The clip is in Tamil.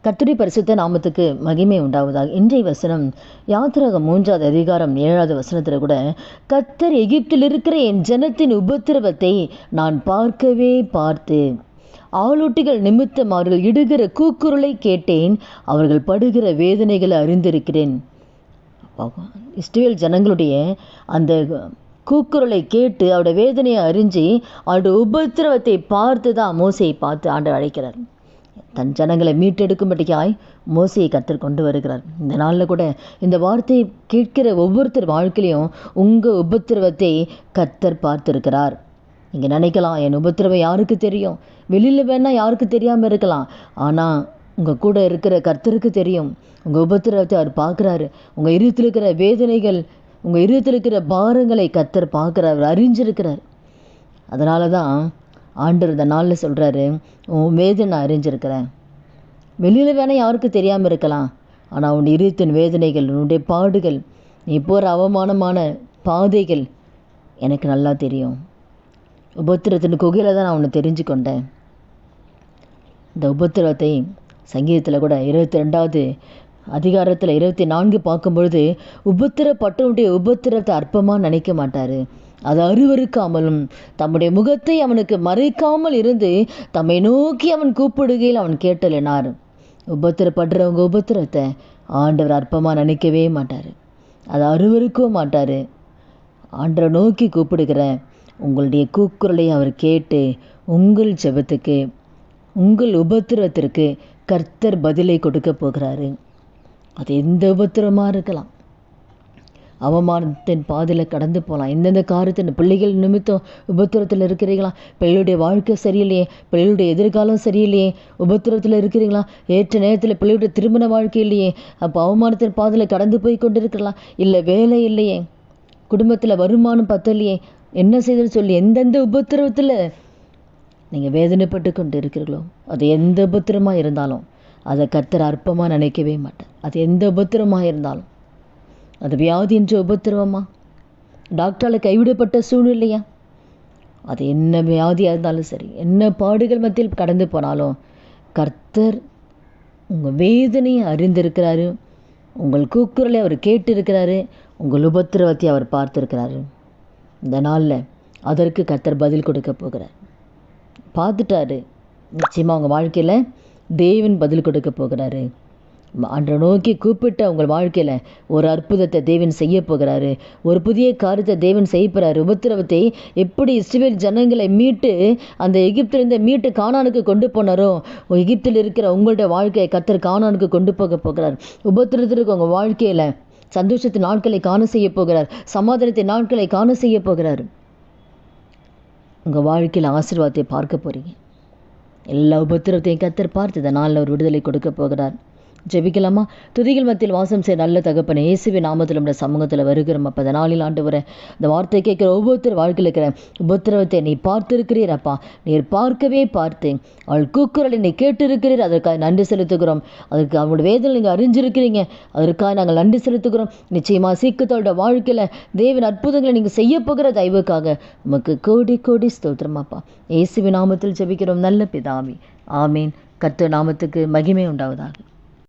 கர்த்தருடைய பரிசுத்த நாமத்துக்கு மகிமை உண்டாவதாக. இன்றைய வசனம் யாத்திராகம் 3வது அதிகாரம் 7வது வசனத்தில் கூட, கர்த்தர் எகிப்தில் இருக்கிற என் ஜனத்தின் உபத்திரவத்தை நான் பார்க்கவே பார்த்து ஆளொட்டிகள் நிமித்தம் அவர்கள் இடுகிற கூக்குரலை கேட்டேன், அவர்கள் படுகிற வேதனைகளை அறிந்திருக்கிறேன். இஸ்ரவேல் ஜனங்களுடைய அந்த கூக்குரலை கேட்டு அவருடைய வேதனையை அறிஞ்சு அவருடைய உபத்திரவத்தை பார்த்து தான் மோசையை பார்த்து ஆண்டவர் அழைக்கிறார். தன் ஜனங்களை மீட்டெடுக்கும்படியாய் மோசையை கர்த்தர் கொண்டு வருகிறார். இந்த நாளில் கூட இந்த வார்த்தையை கேட்கிற ஒவ்வொருத்தர் வாழ்க்கையிலையும் உங்கள் உபத்திரவத்தை கர்த்தர் பார்த்துருக்கிறார். நீங்கள் நினைக்கலாம், என் உபத்திரவம் யாருக்கு தெரியும், வெளியில் வேணால் யாருக்கு தெரியாமல் இருக்கலாம், ஆனால் உங்கள் கூட இருக்கிற கர்த்தருக்கு தெரியும். உங்கள் உபத்திரவத்தை அவர் பார்க்குறாரு. உங்கள் இருத்தில் இருக்கிற வேதனைகள், உங்கள் இருத்தில் இருக்கிற பாரங்களை கர்த்தர் பார்க்குறாரு, அறிஞ்சிருக்கிறார். அதனால தான் ஆண்டவர் இந்த நாளில் சொல்கிறாரு, உன் வேதனை நான் அறிஞ்சிருக்கிறேன். வெளியில் வேணால் யாருக்கு தெரியாமல் இருக்கலாம், ஆனால் உன் இருத்தின் வேதனைகள், உன்னுடைய பாடுகள், நீ போகிற அவமானமான பாதைகள் எனக்கு நல்லா தெரியும். உபத்திரத்தின் குகையில் தான் நான் உன்னை தெரிஞ்சு கொண்டேன். இந்த உபத்திரவத்தை சங்கீதத்தில் கூட 22வது அதிகாரத்தில் 24 பார்க்கும்பொழுது, உபத்திரப்பட்டவனுடைய உபத்திரத்தை அற்பமாக நினைக்க மாட்டார். அது அருவருக்காமலும் தம்முடைய முகத்தை அவனுக்கு மறைக்காமல் இருந்து தம்மை நோக்கி அவன் கூப்பிடுகையில் அவன் கேட்டலினார். உபத்திரப்படுறவங்க உபத்திரத்தை ஆண்டவர் அற்பமாக நினைக்கவே மாட்டார், அதை அருவருக்கவும் மாட்டார். ஆண்டவரை நோக்கி கூப்பிடுகிற உங்களுடைய கூக்குரலை அவர் கேட்டு உங்கள் ஜெபத்துக்கு, உங்கள் உபத்திரத்திற்கு கர்த்தர் பதிலை கொடுக்க போகிறாரு. அது எந்த உபத்திரமாக இருக்கலாம். அவமானத்தின் பாதையில் கடந்து போகலாம். எந்தெந்த காரியத்தின் பிள்ளைகள் நிமித்தம் உபத்திரத்தில் இருக்கிறீங்களா? பிள்ளைகளுடைய வாழ்க்கை சரியில்லையே, பிள்ளைகளுடைய எதிர்காலம் சரியில்லையே, உபத்திரத்தில் இருக்கிறீங்களா? ஏற்ற நேரத்தில் பிள்ளைகளுடைய திருமண வாழ்க்கை இல்லையே, அப்போ அவமானத்தின் பாதையில் கடந்து போய் கொண்டு இருக்கலாம். இல்லை வேலை இல்லையே, குடும்பத்தில் வருமானம் பத்தலையே, என்ன செய்தது சொல்லி எந்தெந்த உபத்திரவத்தில் நீங்கள் வேதனைப்பட்டு கொண்டு இருக்கிறீர்களோ, அது எந்த உபத்திரமாக இருந்தாலும் அதை கர்த்தர் அற்பமாக நினைக்கவே மாட்டார். அது எந்த உபத்திரமாக இருந்தாலும், அது வியாதி என்ற உபத்திரவமா, டாக்டரால் கைவிடப்பட்ட சூழ்நிலையா, அது என்ன வியாதியாக இருந்தாலும் சரி, என்ன பாடுகள் மத்தியில் கடந்து போனாலும் கர்த்தர் உங்கள் வேதனையை அறிந்திருக்கிறாரு. உங்கள் கூக்குரலை அவர் கேட்டிருக்கிறாரு. உங்கள் உபத்திரவத்தை அவர் பார்த்துருக்கிறாரு. இந்த நாளில் அதற்கு கர்த்தர் பதில் கொடுக்க போகிறார். பார்த்துட்டாரு. நிச்சயமாக உங்கள் வாழ்க்கையில் தேவன் பதில் கொடுக்க போகிறாரு. அன்றை நோக்கி கூப்பிட்ட உங்கள் வாழ்க்கையில் ஒரு அற்புதத்தை தேவன் செய்ய போகிறாரு. ஒரு புதிய காரியத்தை தேவன் செய்ய போகிறாரு. உபத்திரவத்தை எப்படி இஸ்ரவேல் ஜனங்களை மீட்டு அந்த எகிப்திலிருந்து மீட்டு கானானுக்கு கொண்டு போனாரோ, எகிப்தில் இருக்கிற உங்களுடைய வாழ்க்கையை கர்த்தர் கானானுக்கு கொண்டு போக போகிறார். உபத்திரத்திற்கு உங்கள் வாழ்க்கையில் சந்தோஷத்தின் நாட்களை காண செய்ய போகிறார். சமாதானத்தின் நாட்களை காண செய்ய போகிறார். உங்கள் வாழ்க்கையில் ஆசீர்வாதத்தை பார்க்க போகிறீங்க. எல்லா உபத்திரவத்தையும் கர்த்தர் பார்த்து இந்த நாளில் ஒரு விடுதலை கொடுக்க போகிறார். ஜெபிக்கலாமா? துதிகள் மத்தியில் வாசம் செய்ய நல்ல தகப்பனே, இயேசுவின் நாமத்தில் நம்முடைய சமூகத்தில் வருகிறோம். அப்போ இந்த நாளில் ஆண்டவரே, இந்த வார்த்தை கேட்குற ஒவ்வொருத்தர் வாழ்க்கையில் இருக்கிற உபத்திரவத்தை நீ பார்த்துருக்கிறீரப்பா. நீர் பார்க்கவே பார்த்து அவள் கூக்குரலை நீ கேட்டிருக்கிறீர். அதற்காக நன்றி செலுத்துகிறோம். அதற்கு அவங்களோட வேதனை நீங்கள் அறிஞ்சிருக்கிறீங்க. அதற்காக நாங்கள் நன்றி செலுத்துகிறோம். நிச்சயமாக சீக்கிரத்தோட வாழ்க்கையில் தேவன் அற்புதங்களை நீங்கள் செய்ய போகிற தயவுக்காக உமக்கு கோடி கோடி ஸ்தோத்திரமாப்பா. இயேசுவின் நாமத்தில் ஜெபிக்கிறோம் நல்ல பிதாவே, ஆமீன். கர்த்தர் நாமத்துக்கு மகிமை உண்டாவதாக.